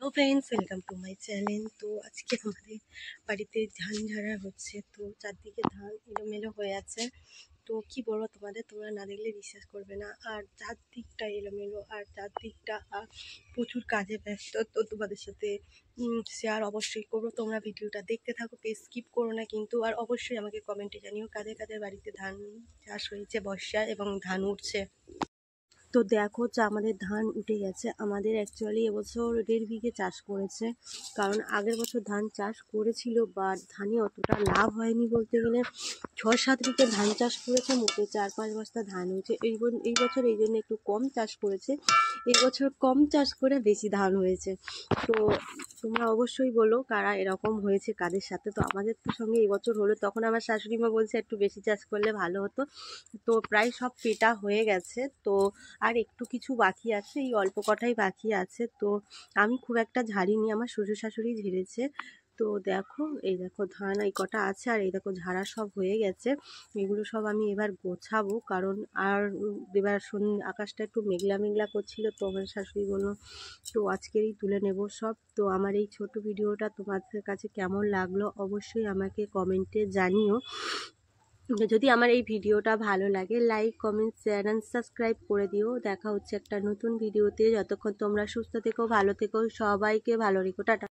Hello friends, welcome to my channel. তো আজকে আমাদের বাড়িতে ধান ঝাড়া হচ্ছে। তো চারদিকে ধান এলোমেলো হয়ে আছে। তো কি বলবো তোমাদের, তোমরা না দেখলে বিশ্বাস করবে না। আর চারদিকটা এলোমেলো, আর চারদিকটা প্রচুর কাজে ব্যস্ত। তো তোমাদের সাথে শেয়ার অবশ্যই করবো। তোমরা ভিডিওটা দেখতে থাকো, প্লিজ স্কিপ করো না কিন্তু। আর অবশ্যই আমাকে কমেন্টে জানিও কাদের কাদের বাড়িতে ধান চাষ হয়েছে বর্ষায় এবং ধান উঠছে। তো দেখো যে আমাদের ধান উঠে গেছে। আমাদের অ্যাকচুয়ালি এবছর 1.5 বিঘে চাষ করেছে, কারণ আগের বছর ধান চাষ করেছিল বাট ধানে অতটা লাভ হয়নি বলতে গেলে। 6-7 বিঘে ধান চাষ করেছে, মোটে 4-5 বস্তা ধান হয়েছে। এই বছর এই জন্য একটু কম চাষ করেছে। এই বছর কম চাষ করে বেশি ধান হয়েছে। তো তোমরা অবশ্যই বলো কারা এরকম হয়েছে কাদের সাথে। তো আমাদের তো সঙ্গে এবছর হলো, তখন আমার শাশুড়ি মা বলছে একটু বেশি চাষ করলে ভালো হতো। তো প্রায় সব পেটা হয়ে গেছে। তো আর একটু কিছু বাকি আছে, এই অল্প কটাই বাকি আছে। তো আমি খুব একটা ঝাড়িনি, আমার শ্বশুর শাশুড়ি ঝেড়েছে। তো দেখো, এই দেখো ধান এই কটা আছে, আর এই দেখো ঝাড়া সব হয়ে গেছে। এগুলো সব আমি এবার গোছাবো, কারণ আর এবার আকাশটা একটু মেঘলা মেঘলা করছিল। তো আমার শাশুড়ি বললো তো আজকেরই তুলে নেব সব। তো আমার এই ছোট ভিডিওটা তোমাদের কাছে কেমন লাগলো অবশ্যই আমাকে কমেন্টে জানিও। যদি আমার এই ভিডিওটা ভালো লাগে, like, comment, share and subscribe করে দিও। দেখা হচ্ছে একটা নতুন ভিডিওতে। যতক্ষণ তোমরা সুস্থ থেকো, ভালো থেকো, সবাইকে ভালো রেখো, টাটা।